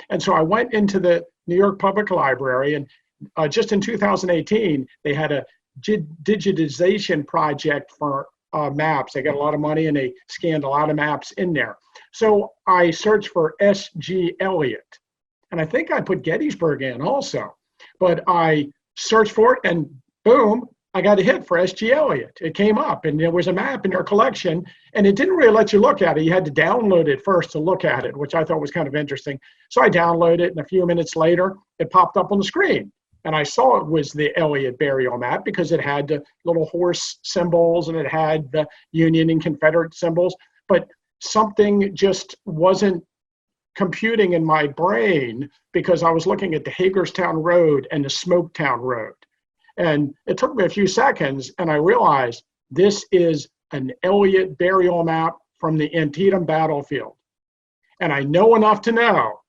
And so I went into the New York Public Library, and just in 2018, they had a digitization project for maps. They got a lot of money and they scanned a lot of maps in there. So I searched for S.G. Elliott, and I think I put Gettysburg in also, but I searched for it and boom, I got a hit for S.G. Elliott. It came up and there was a map in their collection, and it didn't really let you look at it. You had to download it first to look at it, which I thought was kind of interesting. So I downloaded it, and a few minutes later, it popped up on the screen. And I saw it was the Elliott burial map because it had the little horse symbols and it had the Union and Confederate symbols, but something just wasn't computing in my brain because I was looking at the Hagerstown Road and the Smoketown Road. And it took me a few seconds, and I realized this is an Elliott burial map from the Antietam battlefield. And I know enough to know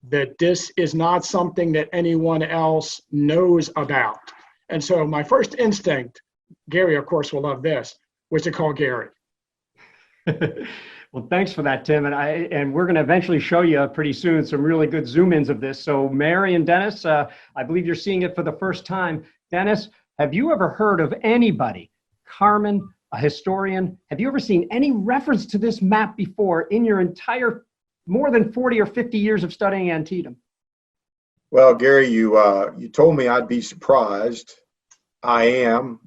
that this is not something that anyone else knows about. And so my first instinct, Gary, of course, will love this, was to call Gary. Well, thanks for that, Tim. And we're going to eventually show you pretty soon some really good zoom-ins of this. So Mary and Dennis, I believe you're seeing it for the first time. Dennis, have you ever heard of anybody, Carmen, a historian, have you ever seen any reference to this map before in your entire more than 40 or 50 years of studying Antietam? Well, Gary, you told me I'd be surprised. I am.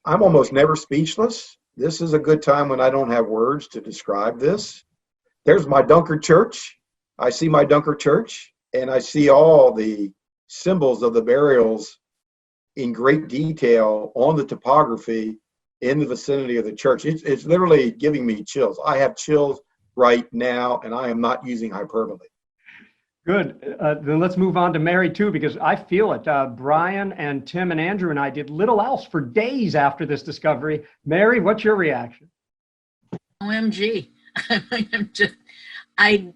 I'm almost never speechless. This is a good time when I don't have words to describe this. There's my Dunker Church. I see my Dunker Church, and I see all the symbols of the burials in great detail on the topography in the vicinity of the church. It's literally giving me chills. I have chills right now, and I am not using hyperbole. Good. Then let's move on to Mary too, because I feel it. Brian and Tim and Andrew and I did little else for days after this discovery. Mary, what's your reaction? OMG. I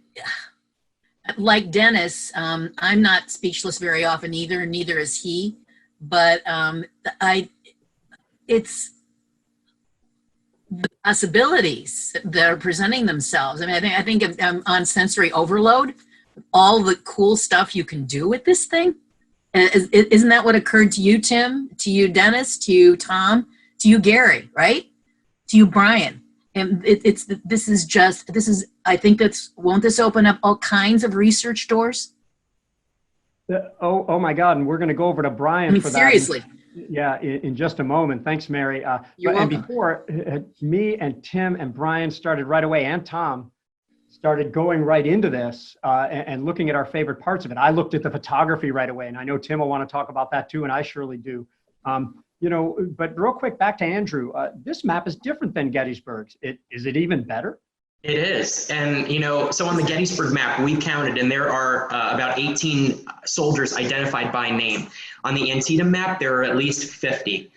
like Dennis, I'm not speechless very often either, neither is he, but it's the possibilities that are presenting themselves. I mean, I think I'm on sensory overload, all the cool stuff you can do with this thing. Isn't that what occurred to you, Tim, to you, Dennis, to you, Tom, to you, Gary, right? To you, Brian? And I think won't this open up all kinds of research doors? Oh my God. And we're going to go over to Brian for that. Seriously. Yeah, in just a moment. Thanks, Mary. You're welcome. And before me and Tim and Brian started right away, and Tom started going right into this and looking at our favorite parts of it, I looked at the photography right away, and I know Tim will want to talk about that too, and I surely do. But real quick, back to Andrew. This map is different than Gettysburg's. Is it even better? It is. And, so on the Gettysburg map, we counted, and there are about 18 soldiers identified by name. On the Antietam map, there are at least 50.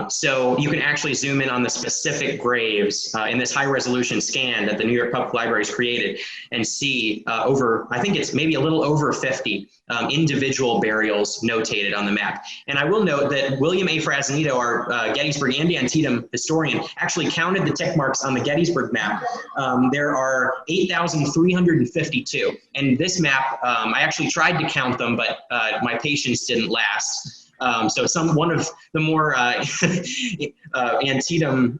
So you can actually zoom in on the specific graves in this high resolution scan that the New York Public Library has created and see I think it's maybe a little over 50 individual burials notated on the map. And I will note that William A. Frasnito, our Gettysburg and Antietam historian, actually counted the tick marks on the Gettysburg map. There are 8,352. And this map, I actually tried to count them, but my patience didn't last. So one of the more Antietam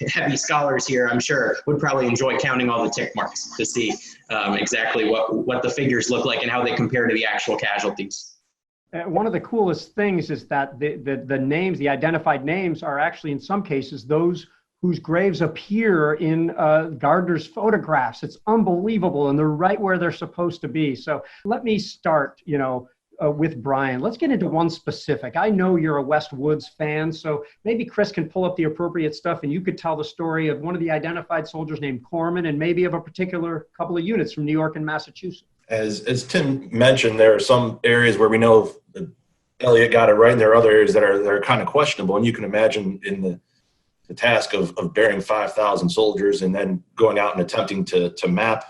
heavy scholars here, I'm sure, would probably enjoy counting all the tick marks to see exactly what the figures look like and how they compare to the actual casualties. One of the coolest things is that the names, the identified names, are actually in some cases those whose graves appear in Gardner's photographs. It's unbelievable, and they're right where they're supposed to be. So let me start, with Brian. Let's get into one specific. I know you're a West Woods fan, so maybe Chris can pull up the appropriate stuff and you could tell the story of one of the identified soldiers named Corman and maybe of a particular couple of units from New York and Massachusetts. As Tim mentioned, there are some areas where we know that Elliott got it right, and there are other areas that are kind of questionable. And you can imagine in the task of burying 5,000 soldiers and then going out and attempting to map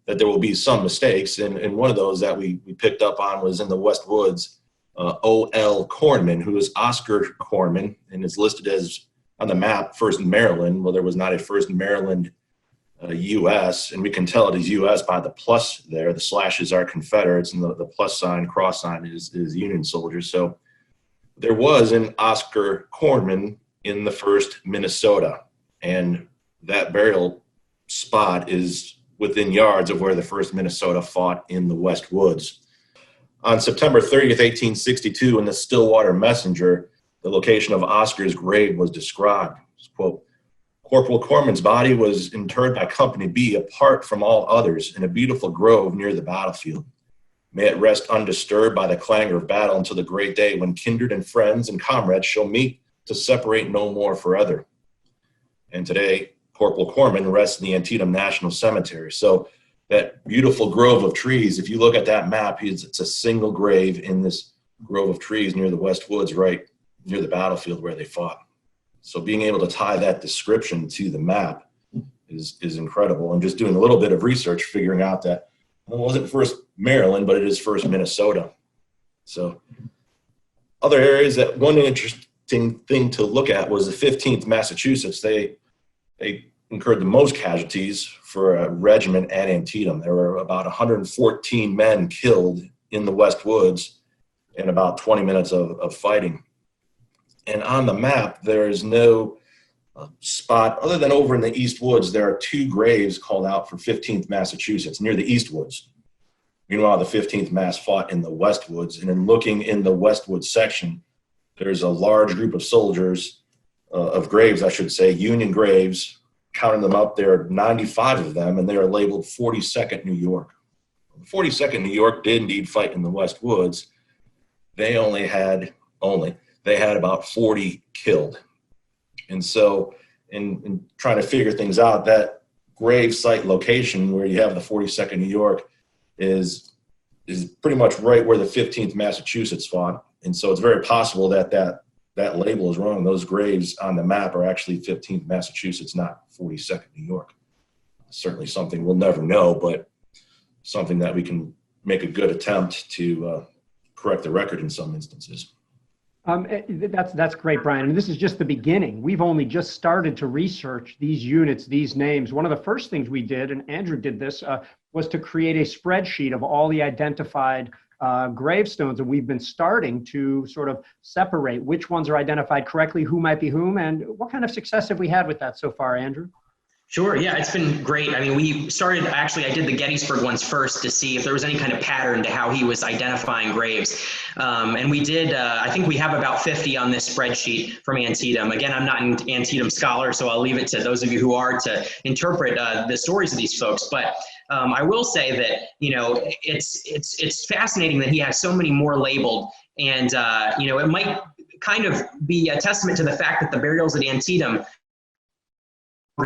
that there will be some mistakes. And one of those that we picked up on was in the West Woods, O.L. Cornman, who is Oscar Corman and is listed as on the map 1st Maryland. Well, there was not a 1st Maryland U.S., and we can tell it is U.S. by the plus there. The slashes are Confederates, and the plus sign, cross sign is Union soldiers. So there was an Oscar Cornman in the 1st Minnesota, and that burial spot is within yards of where the 1st Minnesota fought in the West Woods. On September 30th, 1862, in the Stillwater Messenger, the location of Oscar's grave was described. Quote, Corporal Corman's body was interred by Company B apart from all others in a beautiful grove near the battlefield. May it rest undisturbed by the clangor of battle until the great day when kindred and friends and comrades shall meet to separate no more forever. And today, Corporal Corman rests in the Antietam National Cemetery. So that beautiful grove of trees, if you look at that map, it's a single grave in this grove of trees near the West Woods, right near the battlefield where they fought. So being able to tie that description to the map is incredible. And just doing a little bit of research, figuring out that it wasn't 1st Maryland, but it is 1st Minnesota. So other areas, that one interesting thing to look at was the 15th Massachusetts. They incurred the most casualties for a regiment at Antietam. There were about 114 men killed in the West Woods in about 20 minutes of fighting. And on the map, there is no spot, other than over in the East Woods, there are 2 graves called out for 15th Massachusetts near the East Woods. Meanwhile, the 15th Mass fought in the West Woods. And in looking in the West Woods section, there's a large group of soldiers, of graves, I should say, Union graves. Counting them up, there are 95 of them, and they are labeled 42nd New York. 42nd New York did indeed fight in the West Woods. They had about 40 killed. And so in trying to figure things out, that grave site location where you have the 42nd New York is pretty much right where the 15th Massachusetts fought. And so it's very possible that label is wrong. Those graves on the map are actually 15th Massachusetts, not 42nd New York. Certainly something we'll never know, but something that we can make a good attempt to correct the record in some instances. That's great, Brian. And this is just the beginning. We've only just started to research these units, these names. One of the first things we did, and Andrew did this, was to create a spreadsheet of all the identified gravestones, and we've been starting to sort of separate which ones are identified correctly, who might be whom, and what kind of success have we had with that so far, Andrew? Sure. Yeah, it's been great. I mean, we started, actually, I did the Gettysburg ones first to see if there was any kind of pattern to how he was identifying graves. And we did, I think we have about 50 on this spreadsheet from Antietam. Again, I'm not an Antietam scholar, so I'll leave it to those of you who are to interpret the stories of these folks. But I will say that, you know, it's fascinating that he has so many more labeled. And, you know, it might kind of be a testament to the fact that the burials at Antietam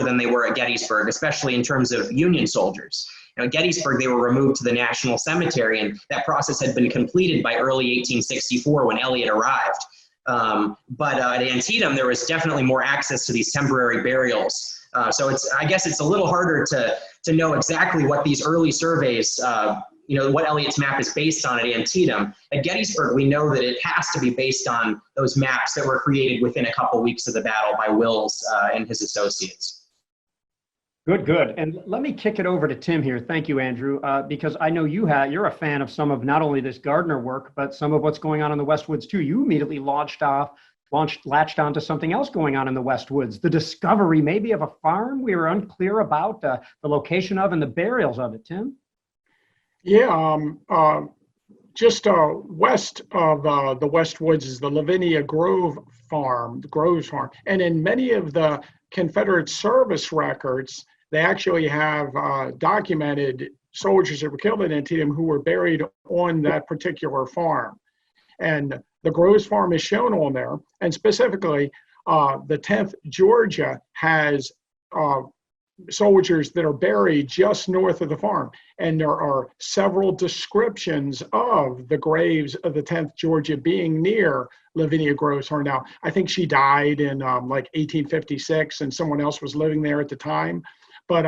than they were at Gettysburg, especially in terms of Union soldiers. You know, at Gettysburg, they were removed to the National Cemetery, and that process had been completed by early 1864 when Elliott arrived. But at Antietam, there was definitely more access to these temporary burials. So I guess it's a little harder to know exactly what these early surveys, you know, what Elliott's map is based on at Antietam. At Gettysburg, we know that it has to be based on those maps that were created within a couple weeks of the battle by Wills and his associates. Good. And let me kick it over to Tim here. Thank you, Andrew, because I know you're a fan of some of not only this Gardner work, but some of what's going on in the West Woods too. You immediately latched onto something else going on in the West Woods, the discovery maybe of a farm we were unclear about, the location of and the burials of it, Tim? Yeah, just west of the West Woods is the Lavinia Grove Farm, the Groves Farm. And in many of the Confederate service records, they actually have documented soldiers that were killed at Antietam who were buried on that particular farm. And the Groves Farm is shown on there. And specifically, the 10th Georgia has soldiers that are buried just north of the farm. And there are several descriptions of the graves of the 10th Georgia being near Lavinia Groves Farm. Now, I think she died in like 1856 and someone else was living there at the time. But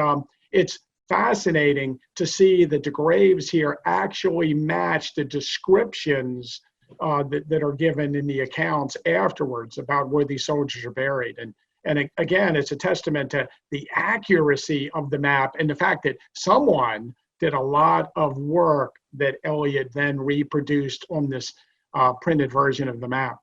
it's fascinating to see that the graves here actually match the descriptions that are given in the accounts afterwards about where these soldiers are buried. And And again, it's a testament to the accuracy of the map and the fact that someone did a lot of work that Elliott then reproduced on this printed version of the map.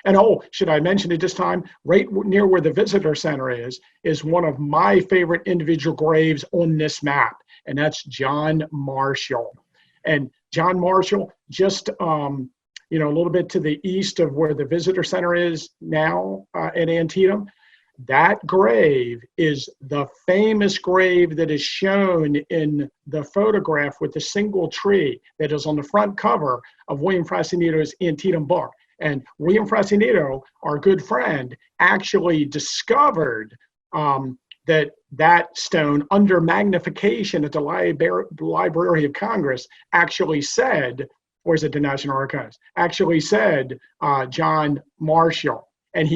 And oh, should I mention at this time, right near where the visitor center is one of my favorite individual graves on this map, and that's John Marshall. And John Marshall, just you know, a little bit to the east of where the visitor center is now at Antietam, that grave is the famous grave that is shown in the photograph with the single tree that is on the front cover of William Frassinito's Antietam book. And William Frassinito, our good friend, actually discovered that stone under magnification at the Library of Congress actually said, or is it the National Archives, actually said John Marshall. And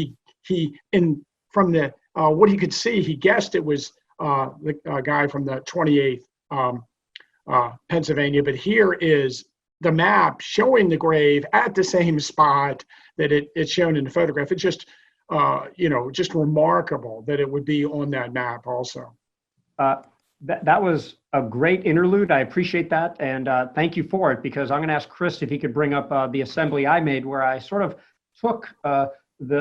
from the what he could see, he guessed it was the guy from the 28th Pennsylvania. But here is the map showing the grave at the same spot that it's shown in the photograph. It's just, you know, just remarkable that it would be on that map also. That was a great interlude. I appreciate that. And thank you for it, because I'm going to ask Chris if he could bring up the assembly I made where I sort of took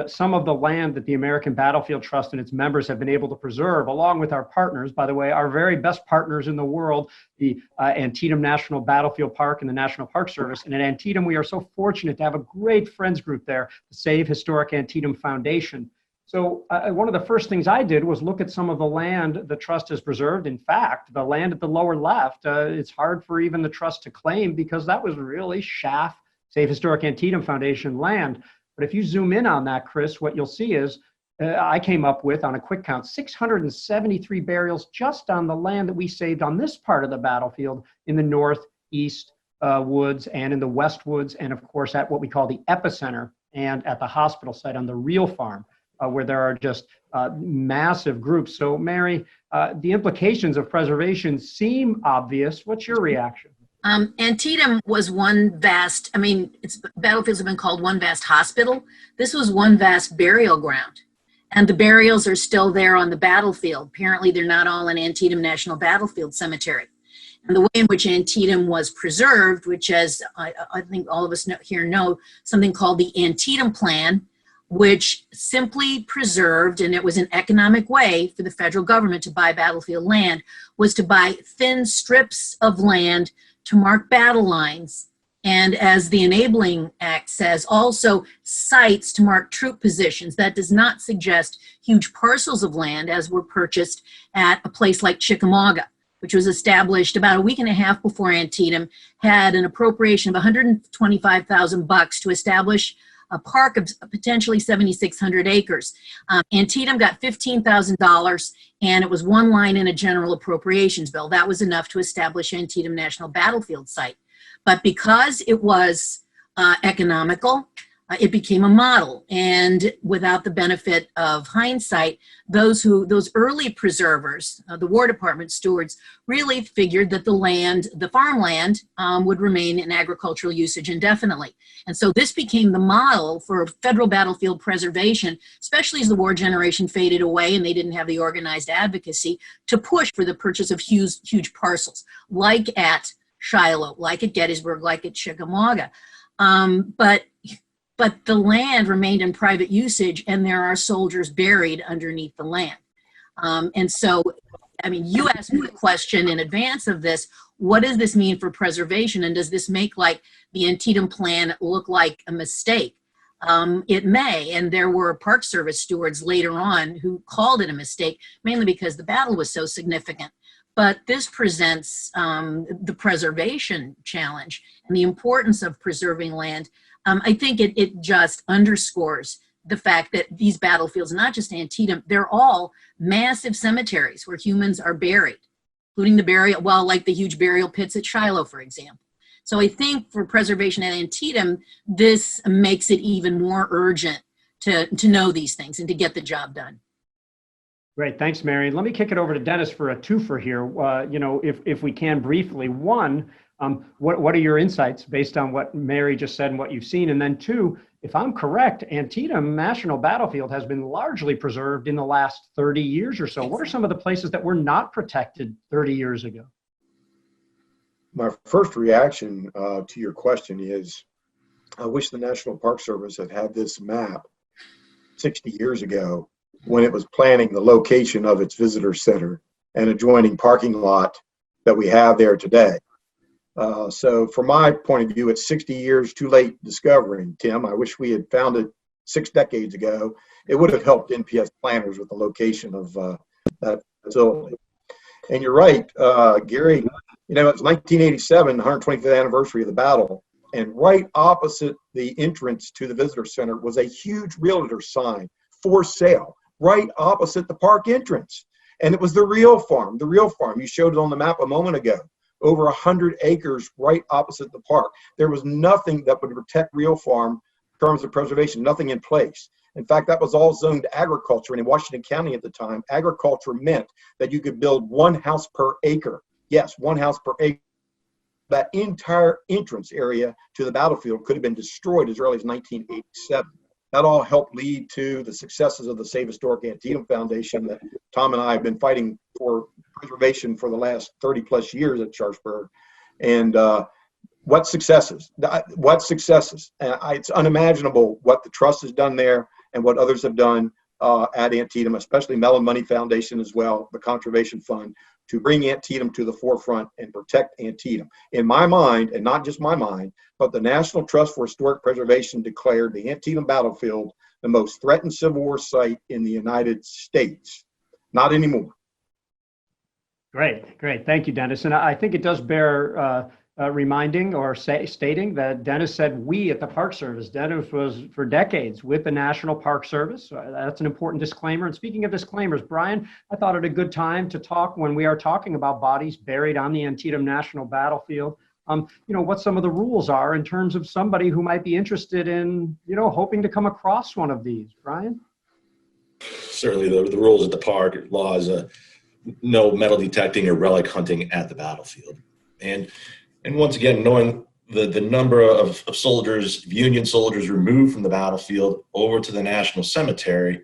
some of the land that the American Battlefield Trust and its members have been able to preserve, along with our partners, by the way, our very best partners in the world, the Antietam National Battlefield Park and the National Park Service. And at Antietam, we are so fortunate to have a great friends group there, the Save Historic Antietam Foundation. So one of the first things I did was look at some of the land the trust has preserved. In fact, the land at the lower left, it's hard for even the trust to claim because that was really SHAF, Save Historic Antietam Foundation land. But if you zoom in on that, Chris, what you'll see is I came up with, on a quick count, 673 burials just on the land that we saved on this part of the battlefield in the northeast woods and in the west woods, and of course at what we call the epicenter and at the hospital site on the real farm, where there are just massive groups. So Mary, the implications of preservation seem obvious. What's your reaction? Antietam was one vast, I mean, battlefields have been called one vast hospital. This was one vast burial ground. And the burials are still there on the battlefield. Apparently, they're not all in Antietam National Battlefield Cemetery. And the way in which Antietam was preserved, which, as I think all of us here know, something called the Antietam Plan, which simply preserved, and it was an economic way for the federal government to buy battlefield land, was to buy thin strips of land to mark battle lines, and as the Enabling Act says, also sites to mark troop positions. That does not suggest huge parcels of land as were purchased at a place like Chickamauga, which was established about a week and a half before Antietam, had an appropriation of $125,000 to establish a park of potentially 7,600 acres. Antietam got $15,000, and it was one line in a general appropriations bill. That was enough to establish Antietam National Battlefield Site. But because it was economical, it became a model. And without the benefit of hindsight, those early preservers, the War Department stewards, really figured that the land, the farmland, would remain in agricultural usage indefinitely. And so this became the model for federal battlefield preservation, especially as the war generation faded away and they didn't have the organized advocacy to push for the purchase of huge parcels, like at Shiloh, like at Gettysburg, like at Chickamauga. But the land remained in private usage, and there are soldiers buried underneath the land. And so, I mean, you asked me the question in advance of this, what does this mean for preservation? And does this make like the Antietam Plan look like a mistake? It may, and there were Park Service stewards later on who called it a mistake, mainly because the battle was so significant. But this presents the preservation challenge and the importance of preserving land. I think it just underscores the fact that these battlefields, not just Antietam, they're all massive cemeteries where humans are buried, including the burial, well, like the huge burial pits at Shiloh, for example. So I think for preservation at Antietam, this makes it even more urgent to know these things and to get the job done. Great, thanks, Mary. Let me kick it over to Dennis for a twofer here. You know, if we can briefly, one, what are your insights based on what Mary just said and what you've seen? And then two, if I'm correct, Antietam National Battlefield has been largely preserved in the last 30 years or so. What are some of the places that were not protected 30 years ago? My first reaction to your question is, I wish the National Park Service had had this map 60 years ago when it was planning the location of its visitor center and adjoining parking lot that we have there today. So from my point of view, it's 60 years too late discovering, Tim. I wish we had found it 6 decades ago. It would have helped NPS planners with the location of that facility. And you're right, Gary, you know, it's 1987, 125th anniversary of the battle. And right opposite the entrance to the visitor center was a huge realtor sign, for sale, right opposite the park entrance. And it was the real farm, You showed it on the map a moment ago. Over 100 acres right opposite the park. There was nothing that would protect real farm in terms of preservation, nothing in place. In fact, that was all zoned agriculture. And in Washington County at the time, agriculture meant that you could build 1 house per acre. Yes, 1 house per acre. That entire entrance area to the battlefield could have been destroyed as early as 1987. That all helped lead to the successes of the Save Historic Antietam Foundation that Tom and I have been fighting for preservation for the last 30 plus years at Sharpsburg. And what successes? It's unimaginable what the trust has done there and what others have done at Antietam, especially Mellon Money Foundation as well, the Conservation Fund, to bring Antietam to the forefront and protect Antietam. In my mind, and not just my mind, but the National Trust for Historic Preservation declared the Antietam battlefield the most threatened Civil War site in the United States. Not anymore. Great. Thank you, Dennis. And I think it does bear reminding or stating that Dennis said we at the Park Service. Dennis was for decades with the National Park Service. So that's an important disclaimer. And speaking of disclaimers, Brian, I thought it a good time to talk when we are talking about bodies buried on the Antietam National Battlefield. What some of the rules are in terms of somebody who might be interested in, hoping to come across one of these. Brian? Certainly the rules at the park, laws, no metal detecting or relic hunting at the battlefield. And once again, knowing the number of soldiers, Union soldiers removed from the battlefield over to the National Cemetery,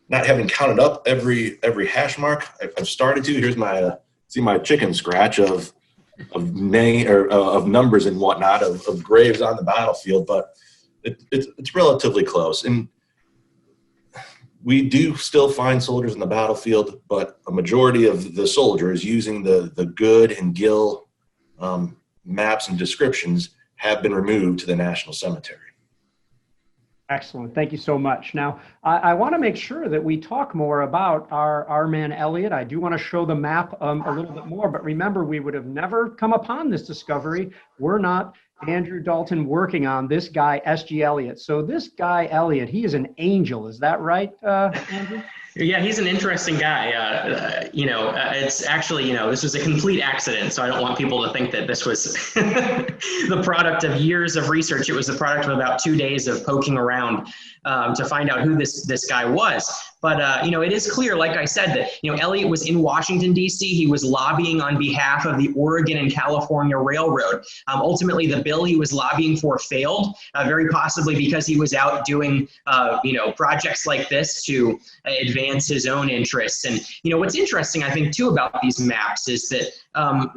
not having counted up every hash mark, I've started to. Here's my chicken scratch of numbers and whatnot of graves on the battlefield, but it's relatively close. And we do still find soldiers in the battlefield, but a majority of the soldiers using the Good and Gill maps and descriptions have been removed to the National Cemetery. Excellent. Thank you so much. Now, I want to make sure that we talk more about our man Elliott. I do want to show the map a little bit more, but remember, we would have never come upon this discovery. We're not Andrew Dalton working on this guy, S.G. Elliott. So this guy, Elliott, he is an angel. Is that right, Andrew? Yeah, he's an interesting guy. It's actually, this was a complete accident. So I don't want people to think that this was the product of years of research. It was the product of about 2 days of poking around to find out who this guy was. But, it is clear, like I said, that, Elliott was in Washington, D.C. He was lobbying on behalf of the Oregon and California Railroad. Ultimately, the bill he was lobbying for failed, very possibly because he was out doing, projects like this to advance his own interests. And, what's interesting, I think, too, about these maps is that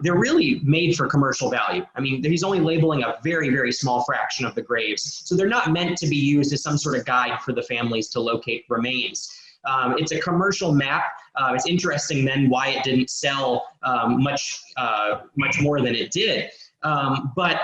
they're really made for commercial value. I mean, he's only labeling a very, very small fraction of the graves. So they're not meant to be used as some sort of guide for the families to locate remains. It's a commercial map. It's interesting then why it didn't sell much more than it did. But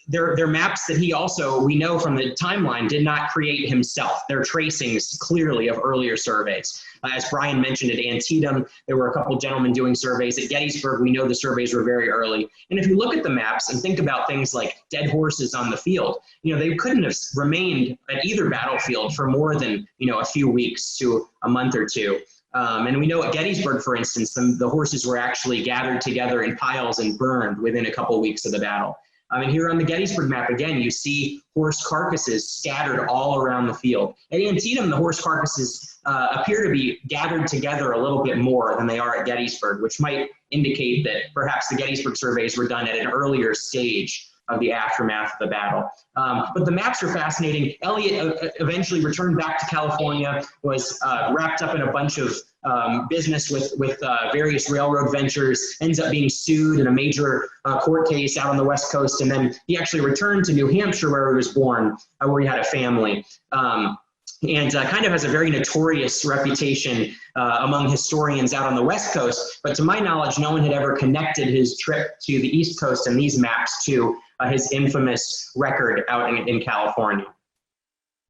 they're maps that he also, we know from the timeline, did not create himself. They're tracings clearly of earlier surveys. As Brian mentioned, at Antietam, there were a couple gentlemen doing surveys. At Gettysburg, we know the surveys were very early. And if you look at the maps and think about things like dead horses on the field, they couldn't have remained at either battlefield for more than, a few weeks to a month or two. And we know at Gettysburg, for instance, the horses were actually gathered together in piles and burned within a couple weeks of the battle. And here on the Gettysburg map, again, you see horse carcasses scattered all around the field. At Antietam, the horse carcasses appear to be gathered together a little bit more than they are at Gettysburg, which might indicate that perhaps the Gettysburg surveys were done at an earlier stage of the aftermath of the battle. But the maps are fascinating. Elliott eventually returned back to California, was wrapped up in a bunch of business with various railroad ventures, ends up being sued in a major court case out on the West Coast, and then he actually returned to New Hampshire where he was born, where he had a family. And kind of has a very notorious reputation among historians out on the West Coast. But to my knowledge, no one had ever connected his trip to the East Coast and these maps to his infamous record out in California.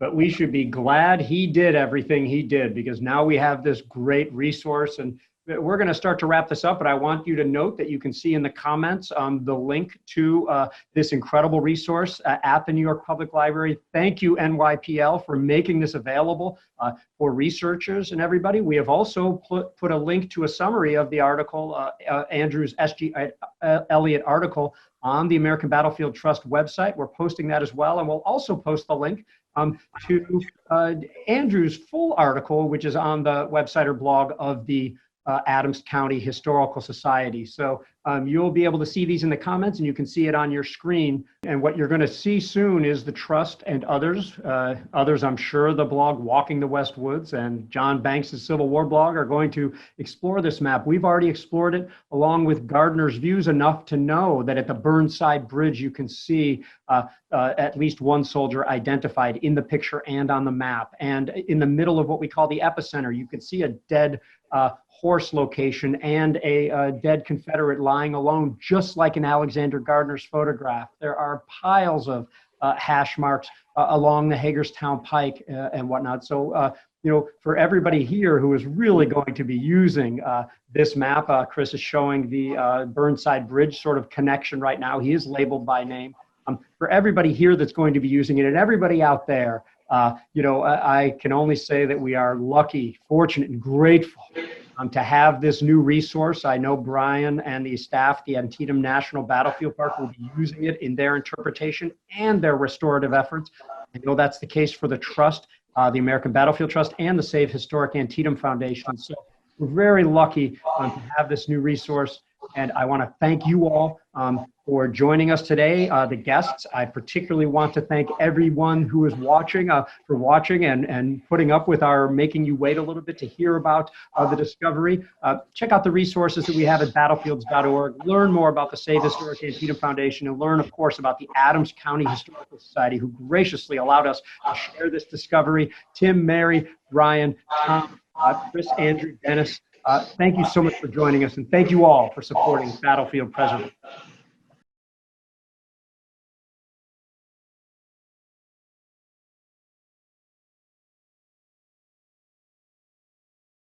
But we should be glad he did everything he did, because now we have this great resource. And we're going to start to wrap this up, but I want you to note that you can see in the comments the link to this incredible resource at the New York Public Library. Thank you, NYPL, for making this available for researchers and everybody. We have also put a link to a summary of the article, Andrew's S.G. Elliott article, on the American Battlefield Trust website. We're posting that as well, and we'll also post the link to Andrew's full article, which is on the website or blog of the Adams County Historical Society. So you'll be able to see these in the comments, and you can see it on your screen. And what you're going to see soon is the Trust and others, I'm sure, the blog Walking the West Woods and John Banks' Civil War blog are going to explore this map. We've already explored it along with Gardner's views enough to know that at the Burnside Bridge, you can see at least one soldier identified in the picture and on the map. And in the middle of what we call the epicenter, you can see a dead horse location and a dead Confederate lying alone, just like in Alexander Gardner's photograph. There are piles of hash marks along the Hagerstown Pike and whatnot. So, for everybody here who is really going to be using this map, Chris is showing the Burnside Bridge sort of connection right now. He is labeled by name. For everybody here that's going to be using it, and everybody out there, I can only say that we are lucky, fortunate, and grateful to have this new resource. I know Brian and the staff, the Antietam National Battlefield Park, will be using it in their interpretation and their restorative efforts. I know that's the case for the Trust, the American Battlefield Trust, and the Save Historic Antietam Foundation. So we're very lucky to have this new resource. And I want to thank you all for joining us today, the guests. I particularly want to thank everyone who is watching for watching and putting up with our making you wait a little bit to hear about the discovery. Check out the resources that we have at battlefields.org. Learn more about the Save Historic Antietam Foundation, and learn, of course, about the Adams County Historical Society, who graciously allowed us to share this discovery. Tim, Mary, Brian, Tom, Chris, Andrew, Dennis, thank you so much for joining us, and thank you all for supporting Battlefield Preservation.